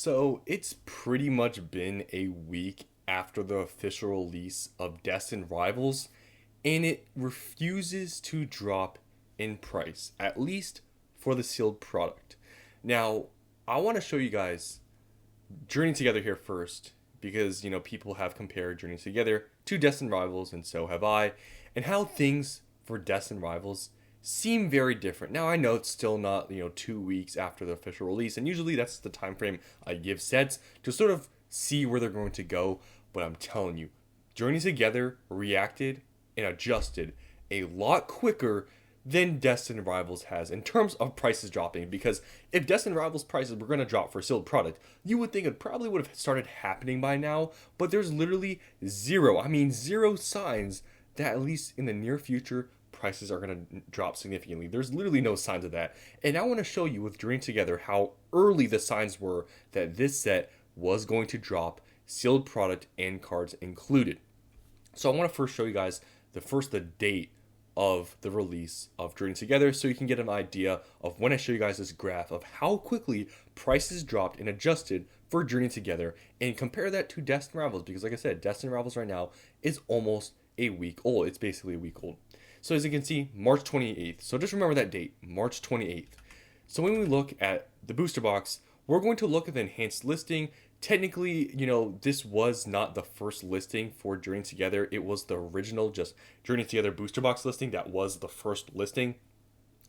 So it's pretty much been a week after the official release of Destined Rivals, and it refuses to drop in price, at least for the sealed product. Now, I want to show you guys Journey Together here first, because people have compared Journey Together to Destined Rivals, and so have I, and how things for Destined Rivals seem very different. Now I know it's still not 2 weeks after the official release, and usually that's the time frame I give sets to sort of see where they're going to go. But I'm telling you, Journey Together reacted and adjusted a lot quicker than Destined Rivals has in terms of prices dropping. Because if Destined Rivals prices were going to drop for a sealed product, you would think it probably would have started happening by now. But there's literally zero signs that at least in the near future prices are going to drop significantly. There's literally no signs of that. And I want to show you with Journey Together how early the signs were that this set was going to drop, sealed product and cards included. So I want to first show you guys the date of the release of Journey Together, so you can get an idea of when I show you guys this graph of how quickly prices dropped and adjusted for Journey Together, and compare that to Destined Rivals, because like I said, Destined Rivals right now is almost a week old. It's basically a week old. So as you can see, March 28th. So just remember that date, March 28th. So when we look at the booster box, we're going to look at the enhanced listing. Technically, this was not the first listing for Journey Together. It was the original just Journey Together booster box listing that was the first listing,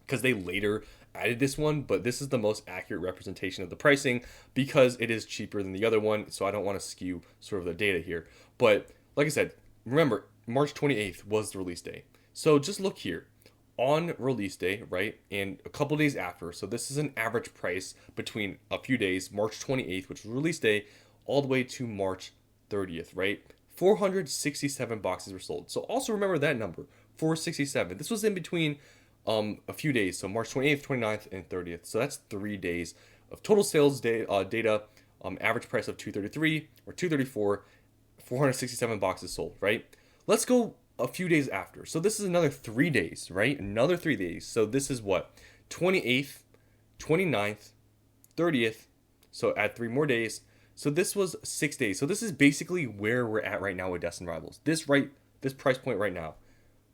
because they later added this one, but this is the most accurate representation of the pricing because it is cheaper than the other one, so I don't want to skew sort of the data here. But like I said, remember, March 28th was the release day. So just look here on release day, right? And a couple days after. So this is an average price between a few days, March 28th, which was release day, all the way to March 30th, right? 467 boxes were sold. So also remember that number, 467. This was in between a few days. So March 28th, 29th, and 30th. So that's 3 days of total sales data, average price of 233 or 234, 467 boxes sold, right? Let's go a few days after. So this is another 3 days, right? Another 3 days. So this is what? 28th, 29th, 30th. So add 3 more days. So this was 6 days. So this is basically where we're at right now with Destined Rivals. This price point right now.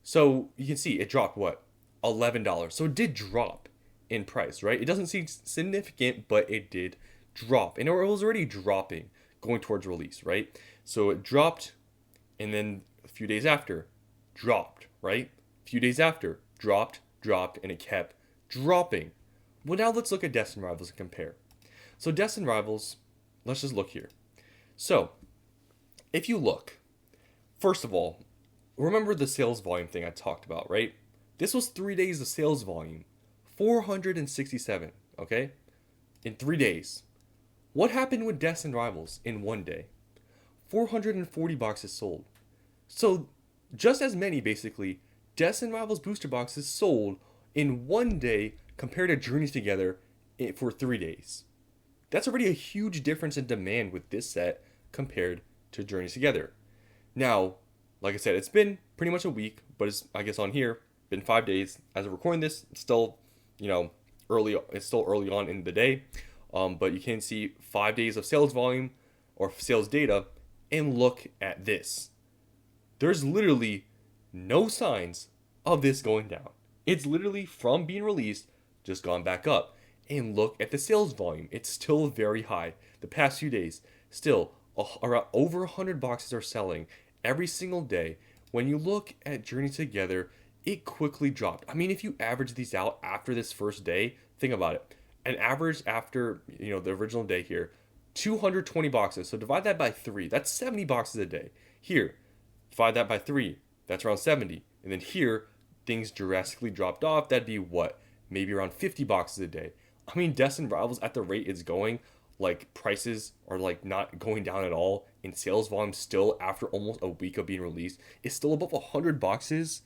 So you can see it dropped what? $11. So it did drop in price, right? It doesn't seem significant, but it did drop. And it was already dropping going towards release, right? So it dropped, and then a few days after, dropped, right? A few days after, dropped, and it kept dropping. Well, now let's look at Destined Rivals and compare. So Destined Rivals, let's just look here. So if you look, first of all, remember the sales volume thing I talked about, right? This was 3 days of sales volume, 467, okay? In 3 days. What happened with Destined Rivals in 1 day? 440 boxes sold. So just as many, basically, Destined Rivals booster boxes sold in 1 day compared to Journeys Together for 3 days. That's already a huge difference in demand with this set compared to Journeys Together. Now, like I said, it's been pretty much a week, but it's, I guess on here, been 5 days. As of recording this, it's still, early. It's still early on in the day, but you can see 5 days of sales volume or sales data, and look at this. There's literally no signs of this going down. It's literally from being released, just gone back up. And look at the sales volume. It's still very high. The past few days, still around over 100 boxes are selling every single day. When you look at Journey Together, it quickly dropped. I mean, if you average these out after this first day, think about it. An average after, the original day here, 220 boxes. So divide that by 3. That's 70 boxes a day. Here, divide that by 3. That's around 70. And then here, things drastically dropped off. That'd be what? Maybe around 50 boxes a day. I mean, Destined Rivals, at the rate it's going, like, prices are, like, not going down at all. And sales volume still, after almost a week of being released, is still above 100 boxes.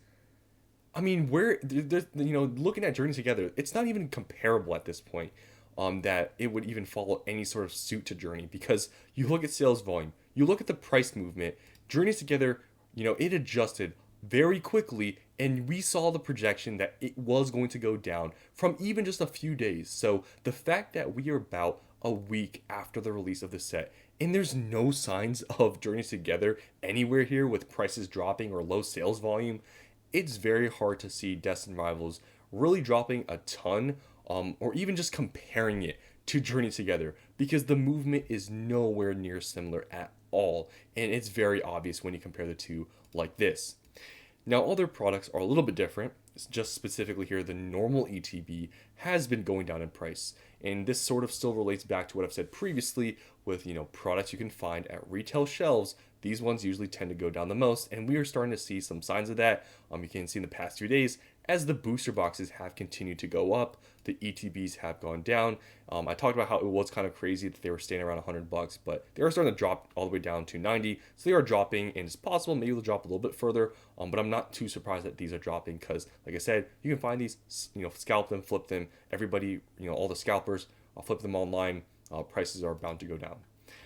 I mean, looking at Journey Together, it's not even comparable at this point. That it would even follow any sort of suit to Journey, because you look at sales volume, you look at the price movement, Journeys Together, it adjusted very quickly, and we saw the projection that it was going to go down from even just a few days. So the fact that we are about a week after the release of the set, and there's no signs of Journeys Together anywhere here with prices dropping or low sales volume. It's very hard to see Destined Rivals really dropping a ton, or even just comparing it to Journey Together, because the movement is nowhere near similar at all, and it's very obvious when you compare the two like this. Now, other products are a little bit different. Just specifically here, the normal ETB has been going down in price, and this sort of still relates back to what I've said previously with products you can find at retail shelves. These ones usually tend to go down the most, and we are starting to see some signs of that. You can see in the past few days as the booster boxes have continued to go up, the ETBs have gone down. I talked about how it was kind of crazy that they were staying around $100, but they are starting to drop all the way down to 90. So they are dropping, and it's possible maybe they'll drop a little bit further. But I'm not too surprised that these are dropping because, like I said, you can find these, scalp them, flip them. Everybody, all the scalpers, I'll flip them online. Prices are bound to go down.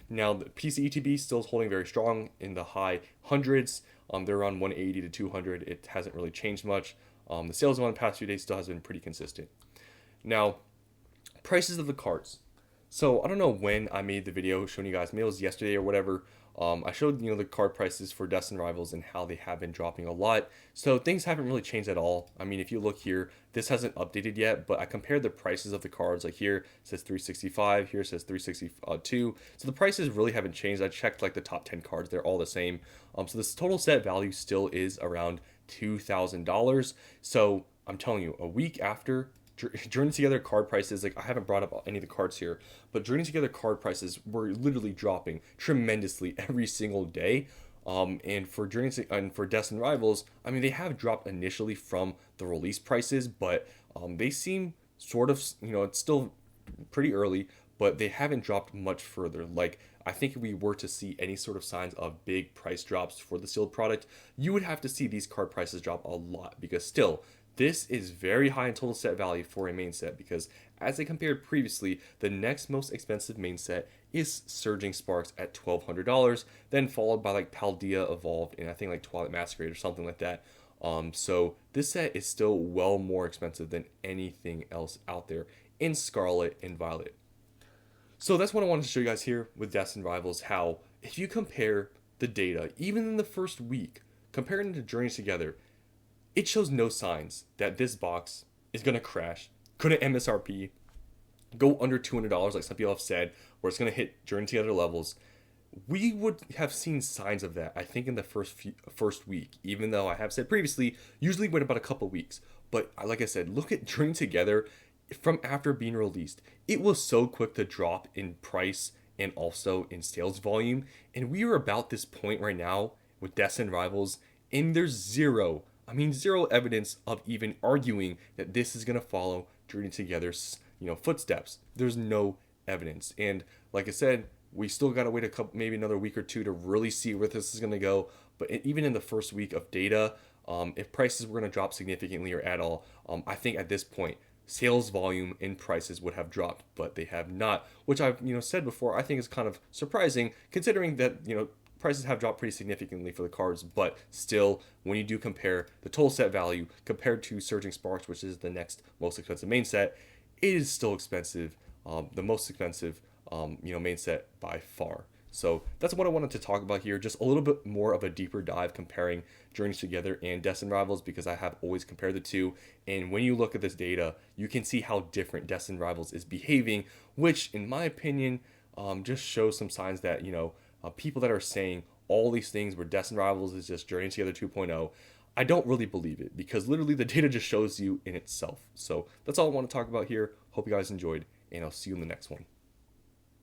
Now, the PC ETB still is holding very strong in the high hundreds. They're around 180 to 200. It hasn't really changed much. The sales one in the past few days still has been pretty consistent. Now, prices of the cards. So I don't know when I made the video showing you guys, maybe it was yesterday or whatever. I showed the card prices for Destined Rivals and how they have been dropping a lot. So things haven't really changed at all. I mean, if you look here, this hasn't updated yet, but I compared the prices of the cards. Like here it says 365, here it says 362. So the prices really haven't changed. I checked like the top 10 cards, they're all the same. So this total set value still is around $2,000. So I'm telling you, a week after Journey Together card prices, like I haven't brought up any of the cards here, but Journey Together card prices were literally dropping tremendously every single day. And for for Destined Rivals, I mean, they have dropped initially from the release prices, but they seem sort of, it's still pretty early, but they haven't dropped much further. Like, I think if we were to see any sort of signs of big price drops for the sealed product, you would have to see these card prices drop a lot, because still, this is very high in total set value for a main set, because as I compared previously, the next most expensive main set is Surging Sparks at $1,200, then followed by like Paldea Evolved and I think like Twilight Masquerade or something like that. So this set is still well more expensive than anything else out there in Scarlet and Violet. So that's what I wanted to show you guys here with Destined Rivals, how if you compare the data, even in the first week, comparing it to Journeys Together, it shows no signs that this box is going to crash, going to MSRP, go under $200 like some people have said, or it's going to hit Journey Together levels. We would have seen signs of that, I think, in the first week, even though I have said previously, usually wait about a couple weeks. But like I said, look at Journey Together from after being released. It was so quick to drop in price and also in sales volume. And we are about this point right now with Destined Rivals, and there's zero evidence of even arguing that this is going to follow Journey Together's, footsteps. There's no evidence. And like I said, we still got to wait maybe another week or two to really see where this is going to go. But even in the first week of data, if prices were going to drop significantly or at all, I think at this point, sales volume and prices would have dropped, but they have not, which I've, said before, I think is kind of surprising considering that, prices have dropped pretty significantly for the cards, but still, when you do compare the total set value compared to Surging Sparks, which is the next most expensive main set, it is still expensive, the most expensive, main set by far. So that's what I wanted to talk about here, just a little bit more of a deeper dive comparing Journeys Together and Destined Rivals, because I have always compared the two, and when you look at this data, you can see how different Destined Rivals is behaving, which, in my opinion, just shows some signs that, people that are saying all these things where Destined Rivals is just Journey Together 2.0, I don't really believe it, because literally the data just shows you in itself. So that's all I want to talk about here. Hope you guys enjoyed, and I'll see you in the next one.